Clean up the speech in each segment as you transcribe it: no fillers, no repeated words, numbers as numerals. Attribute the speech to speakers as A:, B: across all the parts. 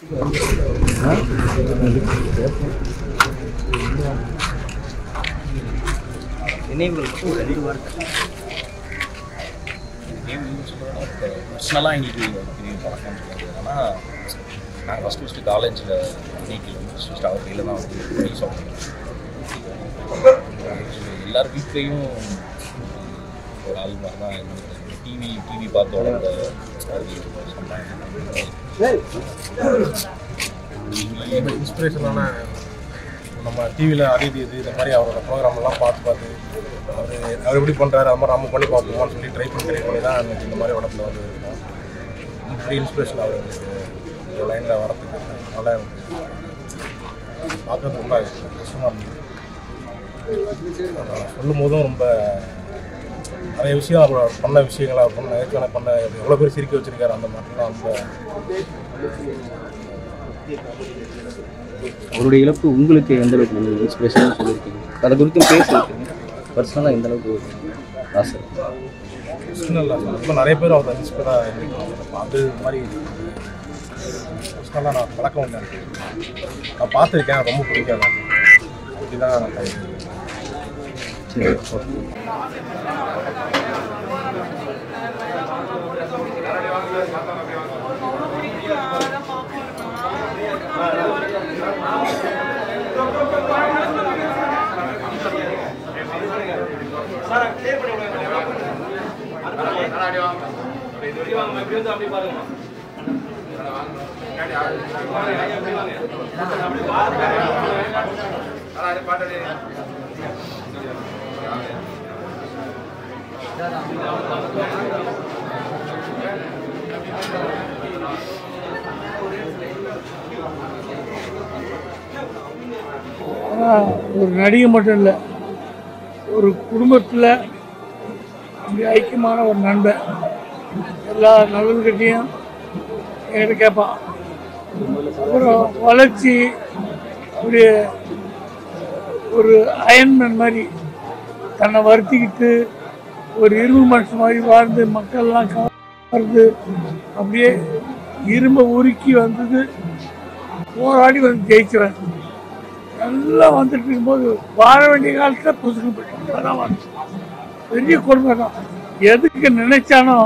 A: பர்சனலாக எங்களுக்கு பெரிய பழக்கம் சொல்லுறது என்னன்னா, நாங்கள் ஃபஸ்ட்டு காலேஜில் நீட்டில் வந்து ஃபஸ்ட்டு அவர் கையில் தான் வந்து டீ சாப்பிடுவோம். எல்லார் வீட்லேயும் ஒரு ஆள் மாதிரி தான் டிவி பார்த்து வளர்ந்த
B: இன்ஸ்பிரேஷனான நம்ம டிவியில் அறியுது இந்த மாதிரி அவரோட ப்ரோக்ராம்லாம் பார்த்து அவர் எப்படி பண்ணுறாரு அது மாதிரி நம்ம பண்ணி பார்ப்போமான்னு சொல்லி ட்ரை பண்ணி தான் எனக்கு இந்த மாதிரி உடம்புல வந்து இருக்கோம். இப்படி இன்ஸ்பிரேஷன் அவர் எனக்கு இந்த லைனில் வரத்துக்கு அதனால் எனக்கு பார்க்கறது ரொம்ப கஷ்டமாக இருந்தது. சொல்லும் போதும் ரொம்ப நிறைய விஷயம் அவர் பண்ண விஷயங்கள் அவர் பண்ண நகைச்சுவை பண்ண எவ்வளோ பேர் சிரிக்க வச்சுருக்காரு அந்த மாதிரிலாம் ரொம்ப.
C: அவருடைய இழப்பு உங்களுக்கு எந்த அளவுக்கு நீங்கள் இன்ஸ்பிரேஷனாக சொல்லியிருக்கீங்க, அதை குறித்து பேசியிருக்கீங்க, பர்சனலாக எந்த அளவுக்கு ஆசை?
B: பர்சனலாக ரொம்ப நிறைய பேர் அவர் இன்ஸ்பயராக இருந்திருக்காங்க. அது மாதிரி பர்சனலாக நான் பழக்கம் இல்லை, நான் பார்த்துருக்கேன், ரொம்ப பிடிக்காது. அப்படிதான் நான்
C: சரி.
D: ஒரு நடிகை மட்டும் இல்லை, ஒரு குடும்பத்தில் ஐக்கியமான ஒரு நண்பன். எல்லா நல்லதுக்கிட்டையும் என்கிட்ட கேட்பான். அப்புறம் வளர்ச்சி அப்படியே ஒரு அயன்மேன் மாதிரி தன்னை வருத்திக்கிட்டு ஒரு இரும்பு மனுஷன் மாதிரி வாழ்ந்து மக்கள்லாம் கவர்ந்து அப்படியே இரும்பை உருக்கி வந்தது, போராடி வந்து ஜெயிச்சுவேன். எல்லாம் வந்துட்டு இருக்கும்போது வாழ வேண்டிய காலத்தில் புதுக்கு போயிட்டு அதான் பெரிய கொடுமை தான். எதுக்கு நினைச்சானோ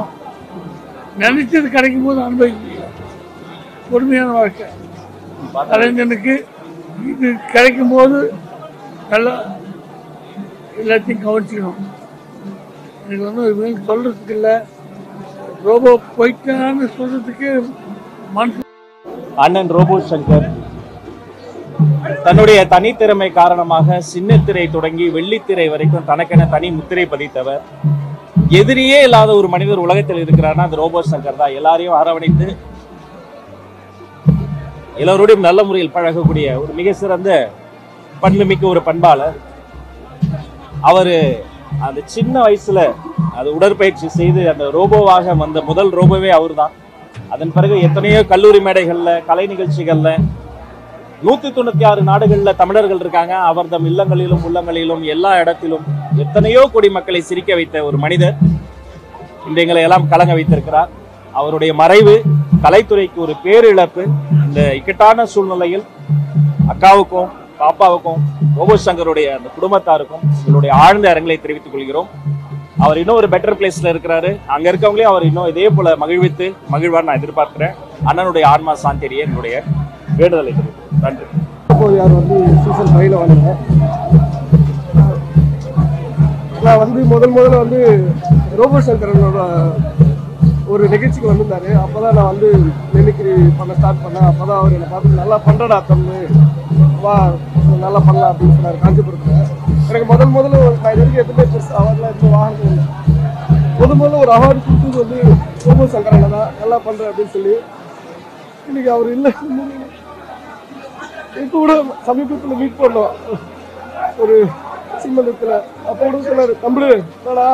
D: நினைச்சது கிடைக்கும் போது அனுபவிக்க முடியும். கொடுமையான வாழ்க்கை கலைஞனுக்கு இது கிடைக்கும் போது நல்லா எல்லாத்தையும் கவனிச்சுக்கணும். எனக்கு வந்து சொல்றதுக்கு இல்லை, ரோபோ போயிட்டான்னு சொல்றதுக்கு மனசு.
E: அண்ணன் ரோபோ சங்கர் தன்னுடைய தனித்திறமை காரணமாக சின்னத்திரை தொடங்கி வெள்ளித்திரை வரைக்கும் தனக்கென தனி முத்திரை பதித்தவர். எதிரியே இல்லாத ஒரு மனிதர் உலகத்தில் இருக்கிறார்னா அது ரோபோ சங்கர் தான். எல்லாரையும் அரவணைத்து எல்லோருடையும் நல்ல முறையில் பழகக்கூடிய ஒரு மிக சிறந்த பண்புமிக்க ஒரு பண்பாளர். அவரு அந்த சின்ன வயசுல அது உடற்பயிற்சி செய்து அந்த ரோபோவாக வந்த முதல் ரோபோவே அவர் தான். அதன் பிறகு எத்தனையோ கல்லூரி மேடைகள்ல கலை நிகழ்ச்சிகள்ல 196 நாடுகள்ல தமிழர்கள் இருக்காங்க. அவர் தம் இல்லங்களிலும் உள்ளங்களிலும் எல்லா இடத்திலும் எத்தனையோ கோடி மக்களை சிரிக்க வைத்த ஒரு மனிதர் இன்று எங்களை எல்லாம் கலங்க வைத்திருக்கிறார். அவருடைய மறைவு கலைத்துறைக்கு ஒரு பேரிழப்பு. இந்த இக்கட்டான சூழ்நிலையில் அக்காவுக்கும் பாப்பாவுக்கும் ரோபோ சங்கருடைய அந்த குடும்பத்தாருக்கும் எங்களுடைய ஆழ்ந்த இரங்கலை தெரிவித்துக் கொள்கிறோம். அவர் இன்னும் ஒரு பெட்டர் பிளேஸ்ல இருக்கிறாரு. அங்க இருக்கவங்களே அவர் இன்னும் இதே போல மகிழ்வார் நான் எதிர்பார்க்கிறேன். அண்ணனுடைய ஆன்மா சாந்தியடைய என்னுடைய வேண்டுதலை தெரிவிக்கிறேன். நன்றி.
F: யார் வந்து சீசன் 5ல வந்தேன். நான் வந்து முதல்ல வந்து ரோபோ சங்கரனோட ஒரு நிகழ்ச்சிக்கு வந்திருந்தாரு. அப்போதான் நான் வந்து மிமிக்ரி பண்ண ஸ்டார்ட் பண்ணேன். அப்போதான் அவர் என்னை பார்த்து நல்லா பண்ணுறடா தம்பு, வா நல்லா பண்ணலாம் அப்படின்னு சொன்னார். காஞ்சிபுரத்தில் எனக்கு முதல்ல நான் இது வரைக்கும் எதுவுமே பெருசு அவார்ட்லாம் எதுவும் வாங்கினது இல்லை. முதல்ல ஒரு அவார்டு கொடுத்தது வந்து ரோபோ சங்கரனை தான், நல்லா பண்ணுறேன் அப்படின்னு சொல்லி. இன்னைக்கு அவர் இல்லை. இப்போ கூட சமீபத்தில் மீட் பண்ணோம் ஒரு சிம்மந்தத்தில். அப்போ கூட சொன்னார், தம்பு என்னடா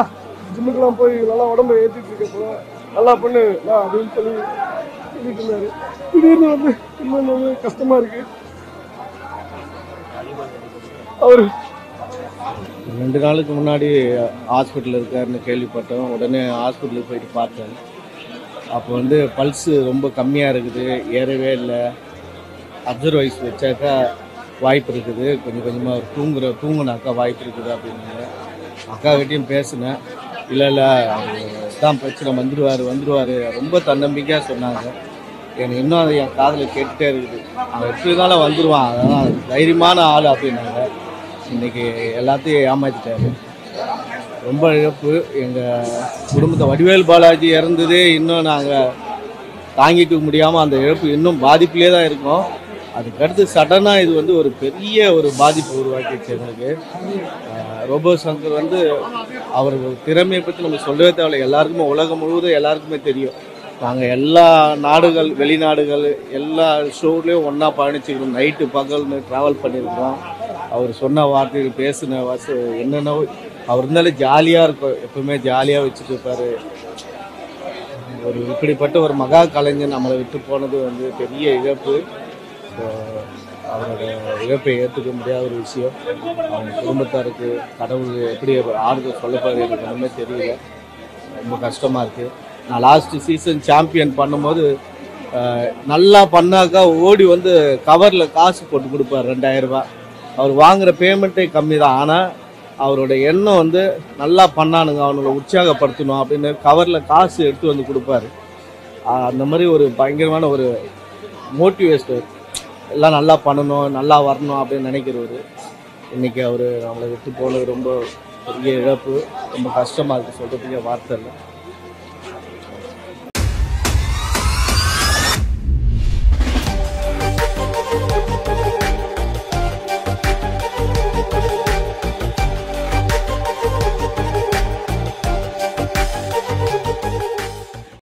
F: ஜிம்முக்கெல்லாம் போய் நல்லா உடம்பை ஏற்றிட்டு இருக்கப்போ நல்லா பண்ணு அப்படின்னு சொல்லிட்டு இருந்தாரு. திடீர்னு வந்து இன்னொன்று கஷ்டமாக இருக்கு. அவர்
G: 2 நாளுக்கு முன்னாடி ஹாஸ்பிட்டலில் இருக்காருன்னு கேள்விப்பட்டோம். உடனே ஹாஸ்பிட்டலுக்கு போயிட்டு பார்த்தேன். அப்போ வந்து பல்ஸு ரொம்ப கம்மியாக இருக்குது, ஏறவே இல்லை. அப்சர்வைஸ் வச்சாக்கா வாய்ப்பு இருக்குது, கொஞ்சம் கொஞ்சமாக அவர் தூங்குனாக்கா வாய்ப்பு இருக்குது அப்படின்னாங்க. அக்கா கிட்டேயும் பேசினேன். இல்லை தான் பிரச்சனை, வந்துடுவார் ரொம்ப தன்னம்பிக்கையாக சொன்னாங்க. எனக்கு இன்னும் அது என் காதில் கேட்டுகிட்டே இருக்குது. அவன் எப்படி இருந்தாலும் வந்துடுவான், அதெல்லாம் தைரியமான ஆள் அப்படின்னாங்க. இன்றைக்கி எல்லாத்தையும் ஏமாற்றிட்டாரு. ரொம்ப இழப்பு. எங்கள் குடும்பத்தை வடிவேல் பாலாஜி இறந்ததே இன்னும் நாங்கள் தாங்கிக்க முடியாமல் அந்த இழப்பு இன்னும் பாதிப்பிலே தான் இருக்கோம். அதுக்கடுத்து சடனாக இது வந்து ஒரு பெரிய ஒரு பாதிப்பு உருவாக்கிடுச்சு எங்களுக்கு. ரோபோ சங்கர் வந்து அவர் திறமையை பற்றி நம்ம சொல்லவே தேவையில்லை. எல்லாருக்குமே உலகம் முழுவதும் எல்லாருக்குமே தெரியும். நாங்கள் எல்லா நாடுகள், வெளிநாடுகள், எல்லா ஷோட்லேயும் ஒன்றா பயணிச்சுக்கிறோம். நைட்டு பகல்னு ட்ராவல் பண்ணியிருக்கிறோம். அவர் சொன்ன வார்த்தைகள், பேசின என்னென்ன அவர் இருந்தாலே ஜாலியாக இருக்கும். எப்பவுமே ஜாலியாக வச்சுட்டு இருப்பார். ஒரு இப்படிப்பட்ட ஒரு மகா கலைஞர் நம்மளை விட்டு போனது வந்து பெரிய இழப்பு. ஸோ அவரோட இழப்பை ஏற்றுக்க முடியாத ஒரு விஷயம். அவங்க குடும்பத்தாருக்கு கடவுள் எப்படி ஆறுதல் சொல்லப்பாரு எனக்கு ஒன்றுமே தெரியல. ரொம்ப கஷ்டமாக இருக்குது. நான் லாஸ்ட்டு சீசன் சாம்பியன் பண்ணும்போது நல்லா பண்ணாக்கா ஓடி வந்து கவரில் காசு போட்டு கொடுப்பார் 2000 ரூபா. அவர் வாங்குகிற பேமெண்ட்டே கம்மி தான். ஆனால் அவரோட எண்ணம் வந்து நல்லா பண்ணானுங்க, அவங்கள உற்சாகப்படுத்தணும் அப்படின்னு கவரில் காசு எடுத்து வந்து கொடுப்பாரு. அந்த மாதிரி ஒரு பயங்கரமான ஒரு மோட்டிவேஷன், எல்லாம் நல்லா பண்ணணும், நல்லா வரணும் அப்படின்னு நினைக்கிறவர். இன்றைக்கி அவர் நம்மளை விட்டு போனது ரொம்ப பெரிய இழப்பு. ரொம்ப கஷ்டமாக இருக்குது, சொல்கிறதுக்கே வார்த்தை இல்லை.